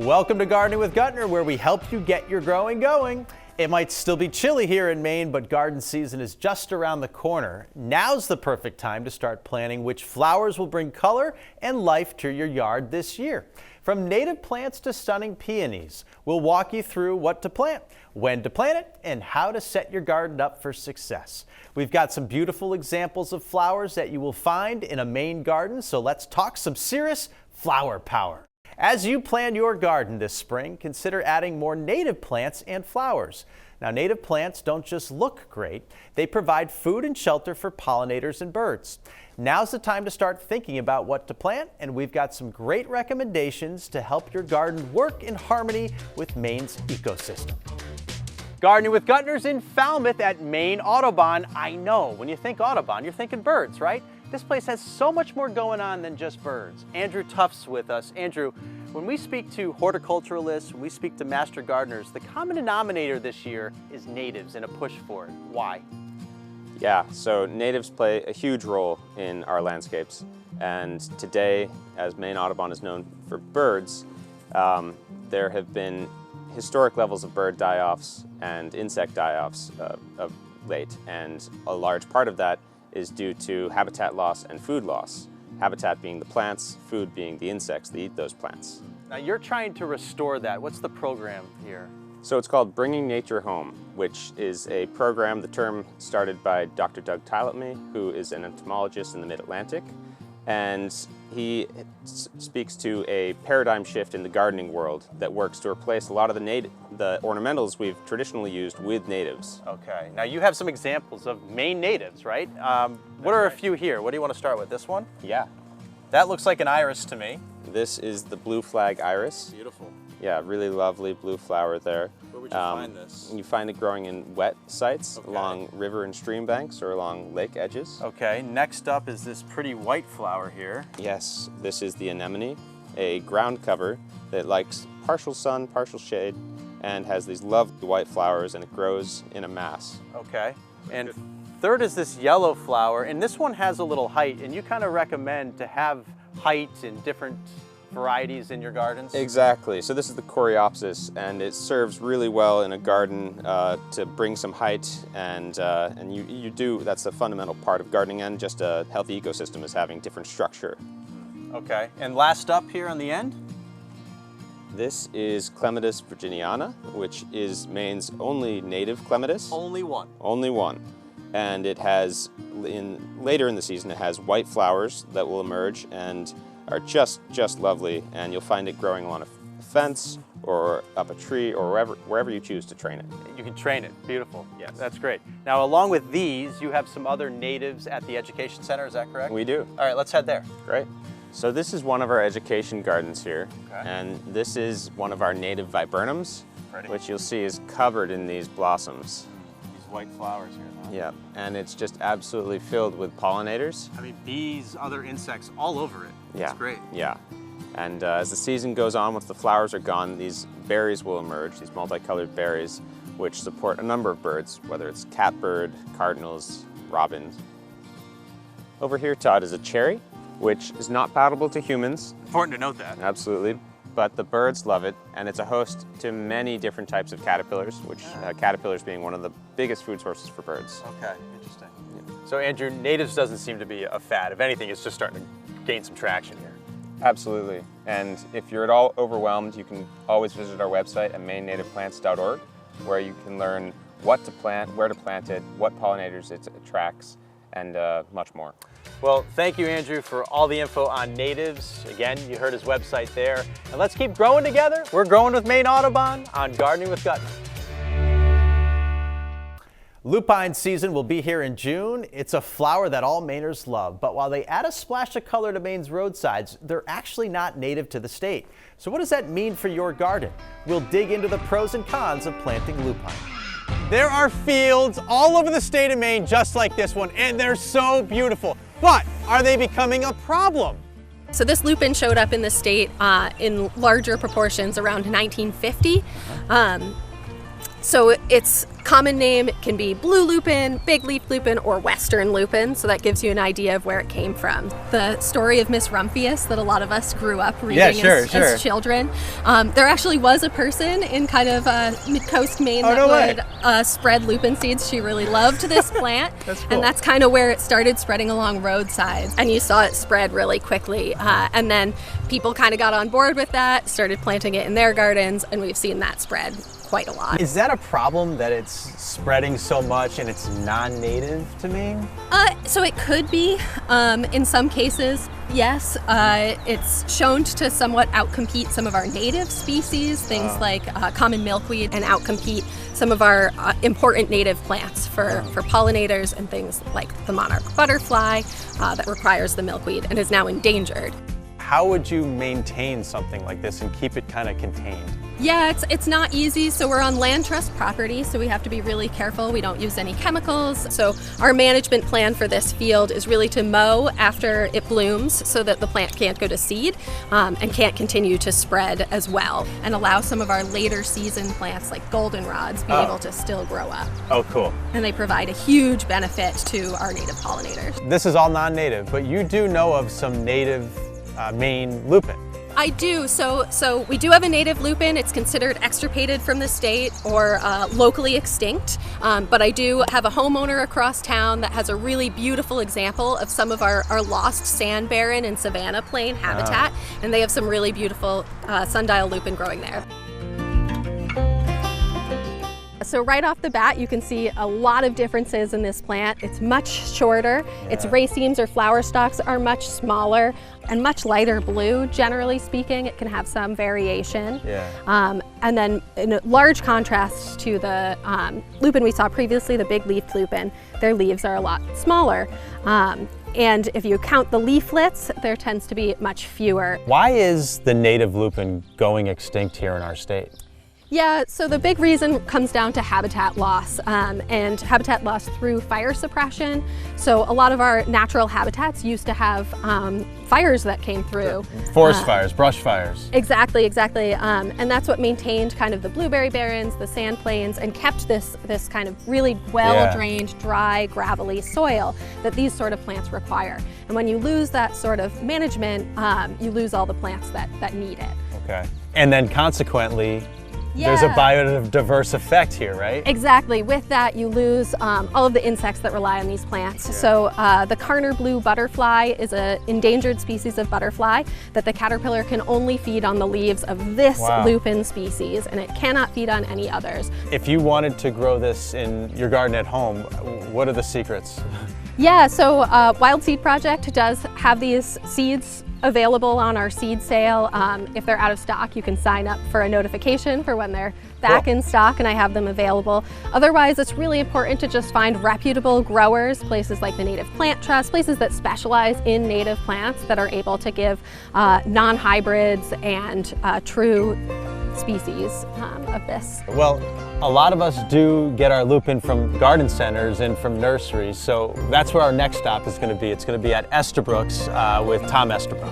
Welcome to Gardening with Gutner, where we help you get your growing going. It might still be chilly here in Maine, but garden season is just around the corner. Now's the perfect time to start planning which flowers will bring color and life to your yard this year. From native plants to stunning peonies, we'll walk you through what to plant, when to plant it, and how to set your garden up for success. We've got some beautiful examples of flowers that you will find in a Maine garden, so let's talk some serious flower power. As you plan your garden this spring, consider adding more native plants and flowers. Now, native plants don't just look great, they provide food and shelter for pollinators and birds. Now's the time to start thinking about what to plant, and we've got some great recommendations to help your garden work in harmony with Maine's ecosystem. Gardening with Gutner's in Falmouth at Maine Audubon. I know, when you think Audubon, you're thinking birds, right? This place has so much more going on than just birds. Andrew Tuff's with us. Andrew, when we speak to horticulturalists, when we speak to master gardeners, the common denominator this year is natives and a push for it. Why? Yeah, so natives play a huge role in our landscapes. And today, as Maine Audubon is known for birds, there have been historic levels of bird die-offs and insect die-offs of late. And a large part of that is due to habitat loss and food loss. Habitat being the plants, food being the insects that eat those plants. Now you're trying to restore that. What's the program here? So it's called Bringing Nature Home, which is a program, the term started by Dr. Doug Daylily, who is an entomologist in the Mid-Atlantic. And he speaks to a paradigm shift in the gardening world that works to replace a lot of the ornamentals we've traditionally used with natives. Okay, now you have some examples of Maine natives, right? What are a few here? What do you want to start with? This one? Yeah. That looks like an iris to me. This is the blue flag iris. Beautiful. Yeah, really lovely blue flower there. Where would you find this? You find it growing in wet sites, along river and stream banks or along lake edges. Okay, next up is this pretty white flower here. Yes, this is the anemone, a ground cover that likes partial sun, partial shade, and has these lovely white flowers, and it grows in a mass. Okay, and third is this yellow flower, and this one has a little height, and you kind of recommend to have height in different varieties in your gardens? Exactly. So this is the coreopsis, and it serves really well in a garden to bring some height, and you do, that's a fundamental part of gardening, and just a healthy ecosystem is having different structure. Okay, and last up here on the end? This is Clematis virginiana, which is Maine's only native clematis. Only one? Only one. And it has, later in the season, it has white flowers that will emerge and are just lovely, and you'll find it growing along a fence or up a tree or wherever you choose to train it. You can train it. Beautiful. Yes. That's great. Now, along with these, you have some other natives at the Education Center, is that correct? We do. All right, let's head there. Great. So this is one of our education gardens here, okay. And this is one of our native viburnums, Pretty. which you'll see is covered in these blossoms. These white flowers here, huh? Yeah, and it's just absolutely filled with pollinators. I mean, bees, other insects all over it. Yeah, It's great. Yeah, and as the season goes on, once the flowers are gone, these berries will emerge, these multicolored berries, which support a number of birds, whether it's catbird, cardinals, robins. Over here, Todd, is a cherry, which is not palatable to humans. Important to note that. Absolutely, but the birds love it, and it's a host to many different types of caterpillars, which caterpillars being one of the biggest food sources for birds. Okay, interesting. Yeah. So Andrew, natives doesn't seem to be a fad. If anything, it's just starting to gain some traction here. Absolutely, and if you're at all overwhelmed, you can always visit our website at mainenativeplants.org, where you can learn what to plant, where to plant it, what pollinators it attracts, and much more. Well, thank you, Andrew, for all the info on natives. Again, you heard his website there. And let's keep growing together. We're growing with Maine Audubon on Gardening with Gutner. Lupine season will be here in June. It's a flower that all Mainers love, but while they add a splash of color to Maine's roadsides, they're actually not native to the state. So what does that mean for your garden? We'll dig into the pros and cons of planting lupine. There are fields all over the state of Maine just like this one, and they're so beautiful. But are they becoming a problem? So this lupin showed up in the state in larger proportions around 1950. So its common name can be blue lupin, big leaf lupin, or western lupin, so that gives you an idea of where it came from. The story of Miss Rumphius that a lot of us grew up reading as children. There actually was a person in kind of mid-coast Maine that would spread lupin seeds. She really loved this plant, That's cool. and that's kind of where it started spreading along roadsides. And you saw it spread really quickly, and then people kind of got on board with that, started planting it in their gardens, and we've seen that spread quite a lot. Is that a problem that it's spreading so much and it's non-native to Maine? So it could be. In some cases, yes. It's shown to somewhat outcompete some of our native species, things like common milkweed, and outcompete some of our important native plants for pollinators and things like the monarch butterfly that requires the milkweed and is now endangered. How would you maintain something like this and keep it kind of contained? Yeah, it's not easy. So we're on land trust property, so we have to be really careful. We don't use any chemicals. So our management plan for this field is really to mow after it blooms so that the plant can't go to seed and can't continue to spread as well, and allow some of our later season plants like goldenrods be able to still grow up. Oh, cool. And they provide a huge benefit to our native pollinators. This is all non-native, but you do know of some native Maine lupin. I do. So we do have a native lupin. It's considered extirpated from the state or locally extinct. But I do have a homeowner across town that has a really beautiful example of some of our lost sand barren and savanna plain habitat. And they have some really beautiful sundial lupin growing there. So right off the bat, you can see a lot of differences in this plant. It's much shorter. Its racemes or flower stalks are much smaller and much lighter blue, generally speaking. It can have some variation. And then in a large contrast to the lupin we saw previously, the big leaf lupin, their leaves are a lot smaller. And if you count the leaflets, there tends to be much fewer. Why is the native lupin going extinct here in our state? Yeah, so the big reason comes down to habitat loss and habitat loss through fire suppression. So a lot of our natural habitats used to have fires that came through. Forest fires, brush fires. Exactly. And that's what maintained kind of the blueberry barrens, the sand plains, and kept this kind of really well-drained, dry, gravelly soil that these sort of plants require. And when you lose that sort of management, you lose all the plants that need it. Okay. And then consequently, there's a biodiverse effect here, right? Exactly. With that, you lose all of the insects that rely on these plants. So the Karner blue butterfly is an endangered species of butterfly that the caterpillar can only feed on the leaves of this lupin species, and it cannot feed on any others. If you wanted to grow this in your garden at home, what are the secrets? Yeah, so Wild Seed Project does have these seeds available on our seed sale. If they're out of stock, you can sign up for a notification for when they're back in stock, and I have them available. Otherwise, it's really important to just find reputable growers, places like the Native Plant Trust, places that specialize in native plants that are able to give non-hybrids and true species of this. Well, a lot of us do get our lupin from garden centers and from nurseries, so that's where our next stop is going to be. It's going to be at Estabrook's with Tom Estabrook.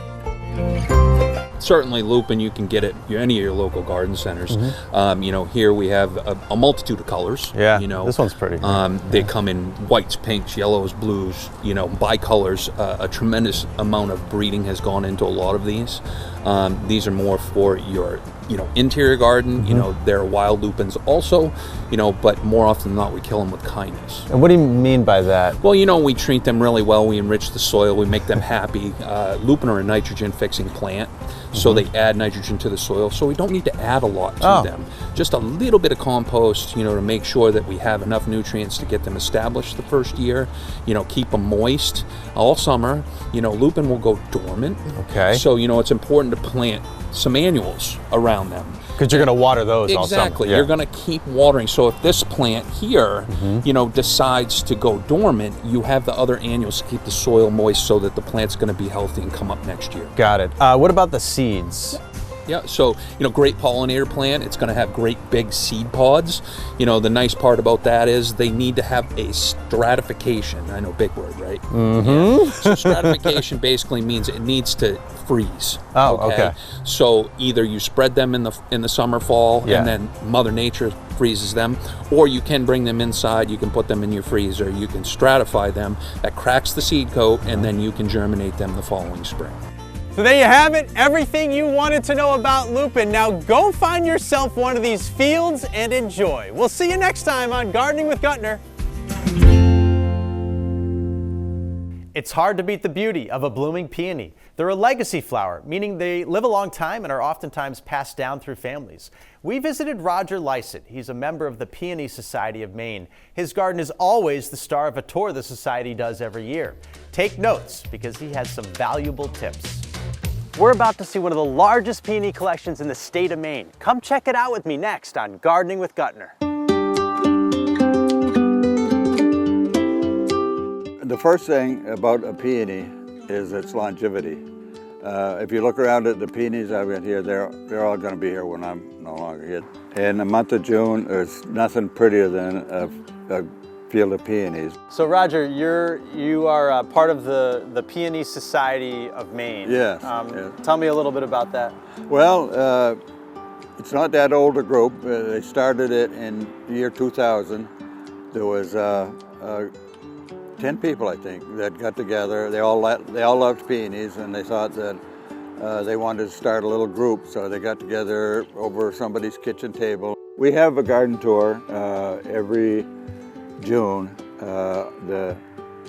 Certainly lupin, you can get it at any of your local garden centers. You know, here we have a multitude of colors. Yeah, you know, this one's pretty. They come in whites, pinks, yellows, blues, you know, bicolors. A tremendous amount of breeding has gone into a lot of these. These are more for your, you know, interior garden. You know, there are wild lupins also, you know, but more often than not, we kill them with kindness. And what do you mean by that? Well, you know, we treat them really well. We enrich the soil. We make them happy. Lupin are a nitrogen-fixing plant, so they add nitrogen to the soil. So we don't need to add a lot to them. Just a little bit of compost, you know, to make sure that we have enough nutrients to get them established the first year. You know, keep them moist all summer. You know, lupin will go dormant. Okay. So, you know, it's important to plant some annuals around them. Because you're going to water those all summer. Exactly. You're going to keep watering. So if this plant here, you know, decides to go dormant, you have the other annuals to keep the soil moist so that the plant's going to be healthy and come up next year. Got it. What about the seeds? Yeah, so, great pollinator plant. It's going to have great big seed pods. The nice part about that is they need to have a stratification. I know, big word, right? Mm-hmm. Yeah. So stratification basically means it needs to freeze. Oh, okay. So either you spread them in the summer, fall, and then Mother Nature freezes them, or you can bring them inside. You can put them in your freezer. You can stratify them. That cracks the seed coat, and then you can germinate them the following spring. So there you have it, everything you wanted to know about lupin. Now go find yourself one of these fields and enjoy. We'll see you next time on Gardening with Gutner. It's hard to beat the beauty of a blooming peony. They're a legacy flower, meaning they live a long time and are oftentimes passed down through families. We visited Roger Lysett. He's a member of the Peony Society of Maine. His garden is always the star of a tour the society does every year. Take notes because he has some valuable tips. We're about to see one of the largest peony collections in the state of Maine. Come check it out with me next on Gardening with Gutner. The first thing about a peony is its longevity. If you look around at the peonies I've got here, they're all going to be here when I'm no longer here. In the month of June, there's nothing prettier than a field of peonies. So Roger, you are part of the Peony Society of Maine. Yes, yes. Tell me a little bit about that. Well, it's not that old a group. They started it in the year 2000. There was 10 people, I think, that got together. They all loved peonies, and they thought that they wanted to start a little group, so they got together over somebody's kitchen table. We have a garden tour every June, the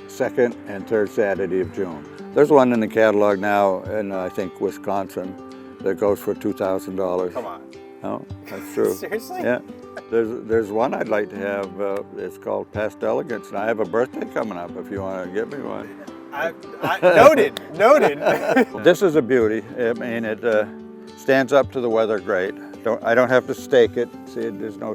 second and third Saturday of June. There's one in the catalog now in, I think, Wisconsin that goes for $2,000. Come on. No, that's true. Seriously? Yeah. There's one I'd like to have. It's called Past Elegance, and I have a birthday coming up if you want to get me one. Noted, noted. This is a beauty. I mean, it stands up to the weather great. I don't have to stake it. See, there's no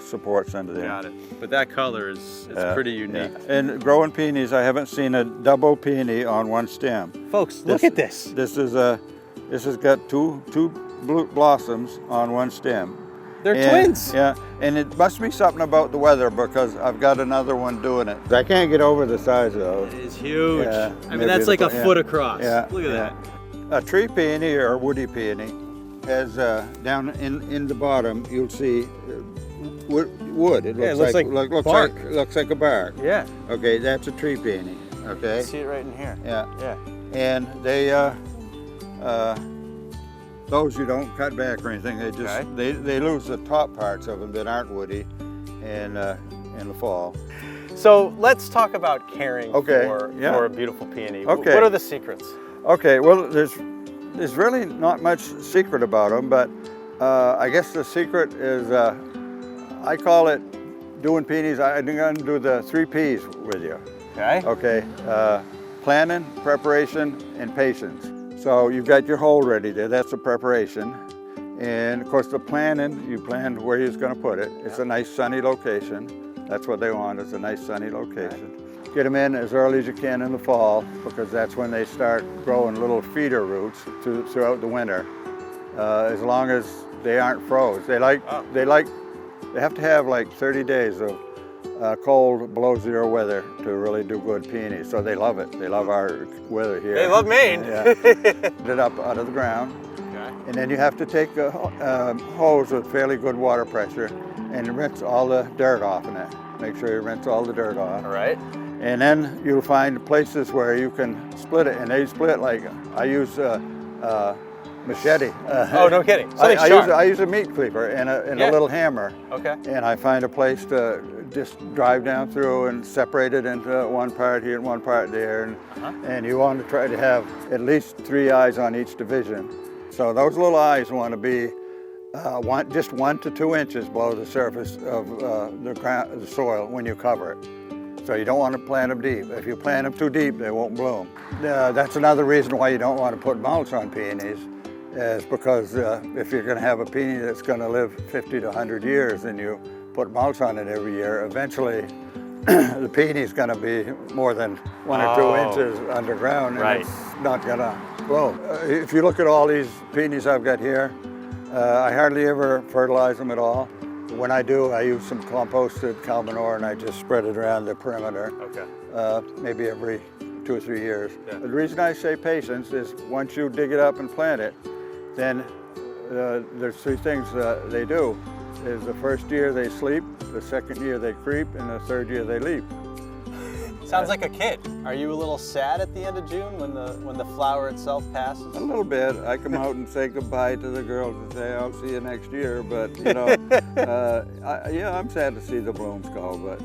supports under there. Got it. But that color is pretty unique. Yeah. And growing peonies, I haven't seen a double peony on one stem. Folks, look at this. This has got two blue blossoms on one stem. They're twins. Yeah, and it must be something about the weather because I've got another one doing it. I can't get over the size of those. It is huge. Yeah, I mean, that's like a foot across. Yeah, Look at that. A tree peony or a woody peony has down in the bottom you'll see wood. It looks like a bark. Yeah. Okay, that's a tree peony. Okay. I see it right in here. Yeah. Yeah. And they those you don't cut back or anything. They just they lose the top parts of them that aren't woody in the fall. So let's talk about caring Okay, for a beautiful peony. Okay. What are the secrets? Okay, well there's really not much secret about them, but I guess the secret is I call it doing peonies. I'm going to do the 3 P's with you. Okay. Okay, planning, preparation, and patience. So you've got your hole ready there, that's the preparation. And of course the planning, you planned where you're going to put it. It's a nice sunny location. That's what they want, is a nice sunny location. Get them in as early as you can in the fall because that's when they start growing little feeder roots throughout the winter. As long as they aren't froze. They have to have like 30 days of cold, below zero weather to really do good peonies. So they love it. They love our weather here. They love Maine. Yeah. Get it up out of the ground. Okay. And then you have to take a hose with fairly good water pressure and rinse all the dirt off in it. Make sure you rinse all the dirt off. All right. And then you'll find places where you can split it. And they split like, I use machete. Oh, no kidding. I use a meat cleaver and a little hammer. Okay. And I find a place to just drive down through and separate it into one part here and one part there. And you want to try to have at least 3 eyes on each division. So those little eyes want to be just 1 to 2 inches below the surface of the soil when you cover it. So you don't want to plant them deep. If you plant them too deep, they won't bloom. That's another reason why you don't want to put mulch on peonies, is because if you're going to have a peony that's going to live 50 to 100 years and you put mulch on it every year, eventually the peony is going to be more than 1 or 2 inches underground, and it's not going to bloom. If you look at all these peonies I've got here, I hardly ever fertilize them at all. When I do, I use some composted cow manure and I just spread it around the perimeter. Okay. Maybe every 2 or 3 years. Yeah. The reason I say patience is once you dig it up and plant it, then there's 3 things they do. Is the first year they sleep, the second year they creep, and the third year they leap. Sounds like a kid. Are you a little sad at the end of June when the flower itself passes? A little bit. I come out and say goodbye to the girls and say, I'll see you next year, but you know, yeah, I'm sad to see the blooms go, but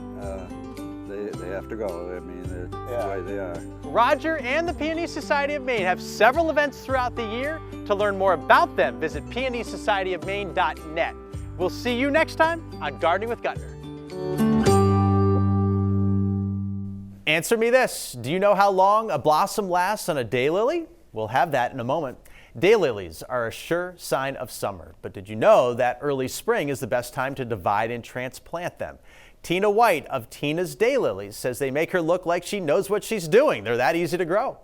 they have to go. I mean, it's the way they are. Roger and the Peony Society of Maine have several events throughout the year. To learn more about them, visit peonysocietyofmaine.net. We'll see you next time on Gardening with Gutner. Answer me this. Do you know how long a blossom lasts on a daylily? We'll have that in a moment. Daylilies are a sure sign of summer, but did you know that early spring is the best time to divide and transplant them? Tina White of Tina's Daylilies says they make her look like she knows what she's doing. They're that easy to grow.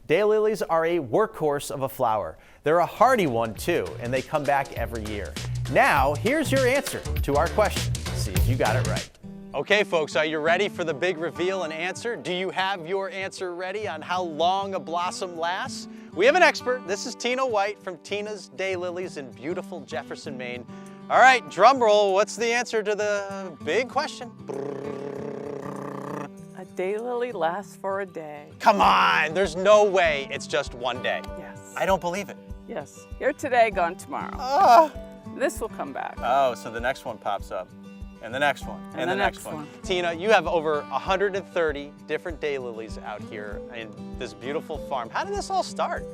Daylilies are a workhorse of a flower. They're a hardy one too, and they come back every year. Now, here's your answer to our question. See if you got it right. Okay, folks, are you ready for the big reveal and answer? Do you have your answer ready on how long a blossom lasts? We have an expert. This is Tina White from Tina's Daylilies in beautiful Jefferson, Maine. All right, drum roll. What's the answer to the big question? A daylily lasts for a day. Come on, there's no way it's just one day. Yes. I don't believe it. Yes. Here today, gone tomorrow. Oh, This will come back. so the next one pops up. And the next one, And the next one. Tina, you have over 130 different daylilies out here in this beautiful farm. How did this all start?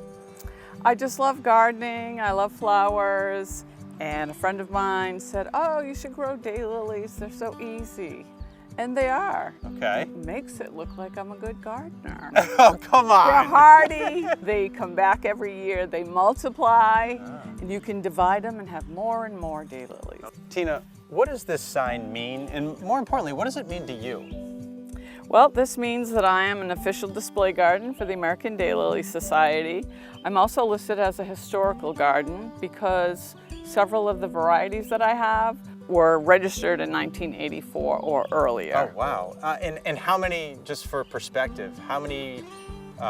I just love gardening. I love flowers. And a friend of mine said, oh, you should grow daylilies. They're so easy. And they are. Okay. It makes it look like I'm a good gardener. Oh, come on. They're hardy. They come back every year. They multiply. And you can divide them and have more and more daylilies. Tina, what does this sign mean? And more importantly, what does it mean to you? Well, this means that I am an official display garden for the American Daylily Society. I'm also listed as a historical garden because several of the varieties that I have were registered in 1984 or earlier. Oh, wow. And how many, just for perspective, how many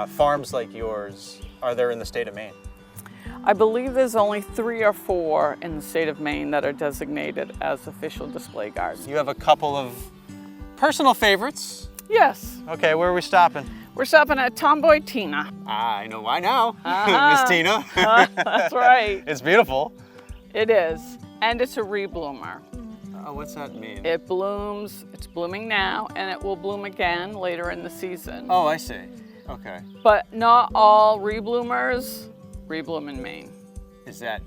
farms like yours are there in the state of Maine? I believe there's only 3 or 4 in the state of Maine that are designated as official display gardens. You have a couple of personal favorites. Yes. Okay, where are we stopping? We're stopping at Tomboy Tina. I know why now. Uh-huh. Miss Tina. That's right. It's beautiful. It is. And it's a rebloomer. Oh, what's that mean? It blooms, it's blooming now, and it will bloom again later in the season. Oh, I see. Okay. But not all rebloomers rebloom in Maine. Is that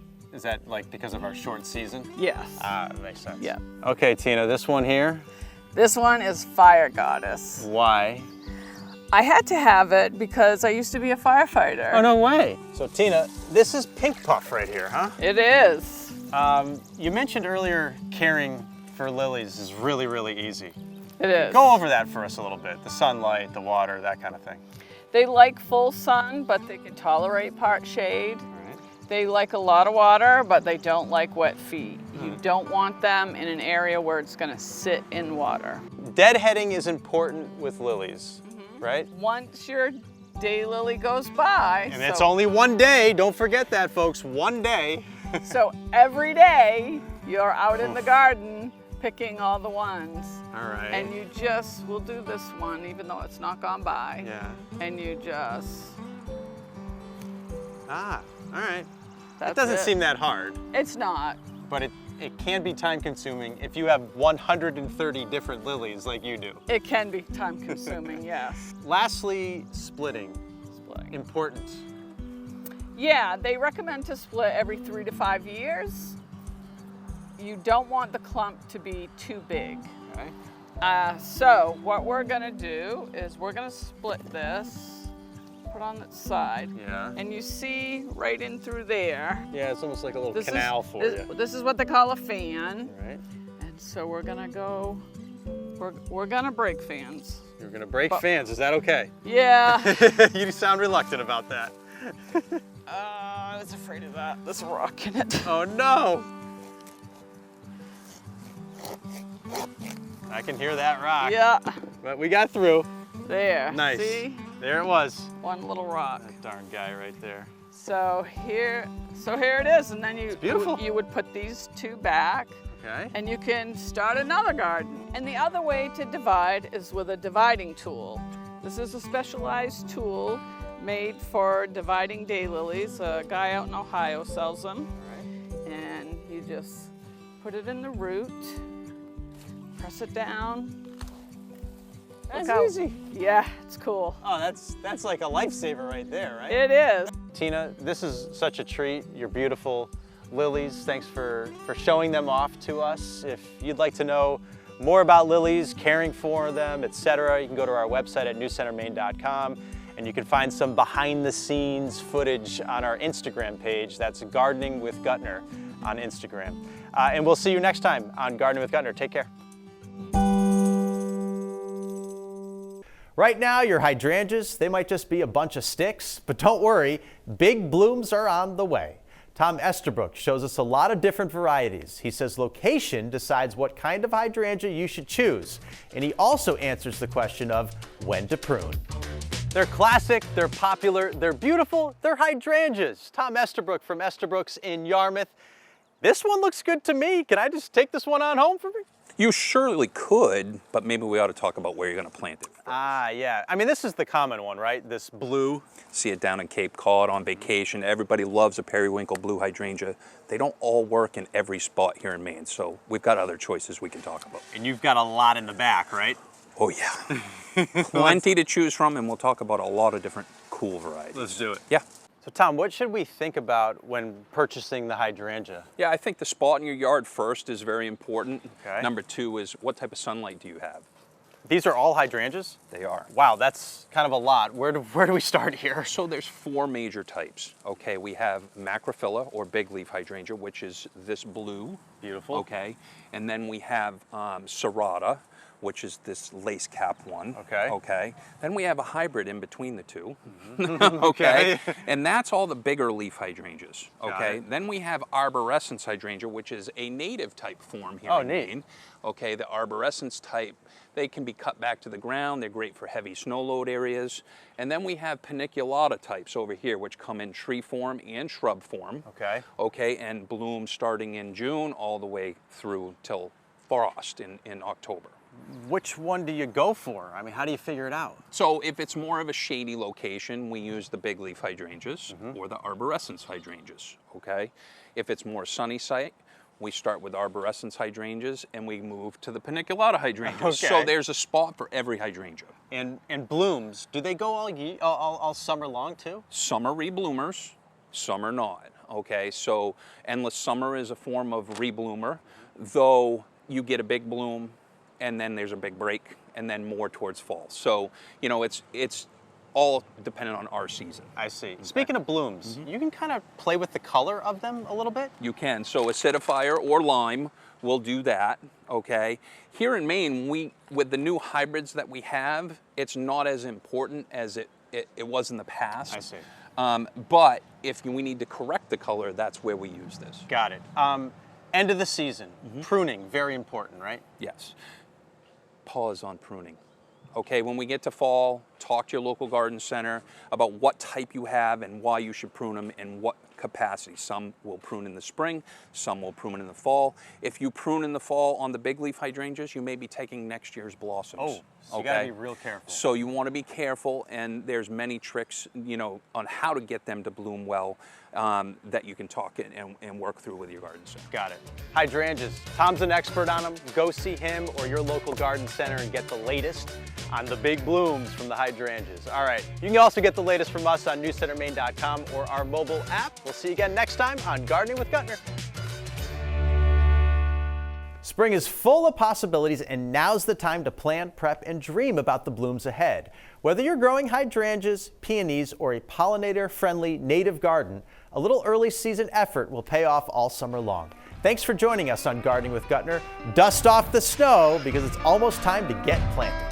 like because of our short season? Yes. That makes sense. Yeah. Okay, Tina, this one here. This one is Fire Goddess. Why? I had to have it because I used to be a firefighter. Oh, no way. So, Tina, this is Pink Puff right here, huh? It is. You mentioned earlier caring for lilies is really, really easy. It is. Go over that for us a little bit. The sunlight, the water, that kind of thing. They like full sun, but they can tolerate part shade. They like a lot of water, but they don't like wet feet. You don't want them in an area where it's gonna sit in water. Deadheading is important with lilies, right? Once your daylily goes by. And it's only one day. Don't forget that, folks. One day. So every day you're out in the garden picking all the ones. All right. And you just will do this one, even though it's not gone by. Yeah. And you just. All right. That's It doesn't it. seem that hard, It's not. but it can be time consuming if you have 130 different lilies like you do. It can be time consuming, yes. Lastly, splitting. Splitting. Important. Yeah, they recommend to split every 3 to 5 years. You don't want the clump to be too big. Okay. So what we're gonna do is we're gonna split this, put on its side. Yeah. And you see right in through there. Yeah, it's almost like a little This canal is, for this, you. This is what they call a fan. Right. And so we're gonna go, we're gonna break fans. You're gonna break fans. Is that okay? Yeah. You sound reluctant about that. I was afraid of that. There's a rock in it. Oh no! I can hear that rock. Yeah. But we got through. There. Nice. See? There it was. One little rock. That darn guy right there. So here it is, and then beautiful. you would put these two back, Okay. and you can start another garden. And the other way to divide is with a dividing tool. This is a specialized tool made for dividing daylilies. A guy out in Ohio sells them. And you just put it in the root, press it down. That's Look how- easy. Yeah, it's cool. Oh, that's like a lifesaver right there, right? It is. Tina, this is such a treat. Your beautiful lilies. Thanks for showing them off to us. If you'd like to know more about lilies, caring for them, etc., you can go to our website at newscentermaine.com, and you can find some behind-the-scenes footage on our Instagram page. That's gardening-with-Gutner on Instagram. And we'll see you next time on Gardening with Gutner. Take care. Right now, your hydrangeas, they might just be a bunch of sticks, but don't worry, big blooms are on the way. Tom Estabrook shows us a lot of different varieties. He says location decides what kind of hydrangea you should choose, and he also answers the question of when to prune. They're classic, they're popular, they're beautiful, they're hydrangeas. Tom Estabrook from Estabrooks in Yarmouth. This one looks good to me. Can I just take this one on home for me? You surely could, but maybe we ought to talk about where you're going to plant it. Ah, yeah. I mean, this is the common one, right? This blue. See it down in Cape Cod on vacation. Everybody loves a periwinkle blue hydrangea. They don't all work in every spot here in Maine, so we've got other choices we can talk about. And you've got a lot in the back, right? Oh yeah. Plenty to choose from, and we'll talk about a lot of different cool varieties. Let's do it. Yeah. So Tom, what should we think about when purchasing the hydrangea? Yeah, I think the spot in your yard first is very important. Okay. Number two is what type of sunlight do you have? These are all hydrangeas? They are. Wow, that's kind of a lot. Where do we start here? So there's four major types. Okay, we have macrophylla or big leaf hydrangea, which is this blue. Beautiful. Okay, and then we have serrata, which is this lace cap one. Okay. Okay. Then we have a hybrid in between the two. Okay. And that's all the bigger leaf hydrangeas. Got Okay. it. Then we have arborescence hydrangea, which is a native type form here Oh, in neat. Maine. Okay, the arborescence type, they can be cut back to the ground. They're great for heavy snow load areas. And then we have paniculata types over here, which come in tree form and shrub form. Okay. Okay, and bloom starting in June all the way through till frost in October. Which one do you go for? I mean, how do you figure it out? So if it's more of a shady location, we use the big leaf hydrangeas or the arborescence hydrangeas, okay? If it's more sunny site, we start with arborescence hydrangeas and we move to the paniculata hydrangeas. Okay. So there's a spot for every hydrangea. And blooms, do they go all summer long too? Some are rebloomers, some are not, okay? So endless summer is a form of rebloomer, though you get a big bloom and then there's a big break and then more towards fall. So, you know, it's all dependent on our season. I see. Speaking of blooms, you can kind of play with the color of them a little bit? You can. So acidifier or lime will do that, okay? Here in Maine, with the new hybrids that we have, it's not as important as it was in the past. I see. But if we need to correct the color, that's where we use this. Got it. End of the season, pruning, very important, right? Yes. Pause on pruning. Okay, when we get to fall, talk to your local garden center about what type you have and why you should prune them and what capacity. Some will prune in the spring, some will prune in the fall. If you prune in the fall on the big leaf hydrangeas, you may be taking next year's blossoms. Oh, so you gotta be real careful. So you want to be careful, and there's many tricks, you know, on how to get them to bloom well that you can talk and work through with your garden center. Got it. Hydrangeas. Tom's an expert on them. Go see him or your local garden center and get the latest on the big blooms from the hydrangeas. All right. You can also get the latest from us on newscentermaine.com or our mobile app. We'll see you again next time on Gardening with Gutner. Spring is full of possibilities, and now's the time to plan, prep, and dream about the blooms ahead. Whether you're growing hydrangeas, peonies, or a pollinator-friendly native garden, a little early season effort will pay off all summer long. Thanks for joining us on Gardening with Gutner. Dust off the snow because it's almost time to get planted.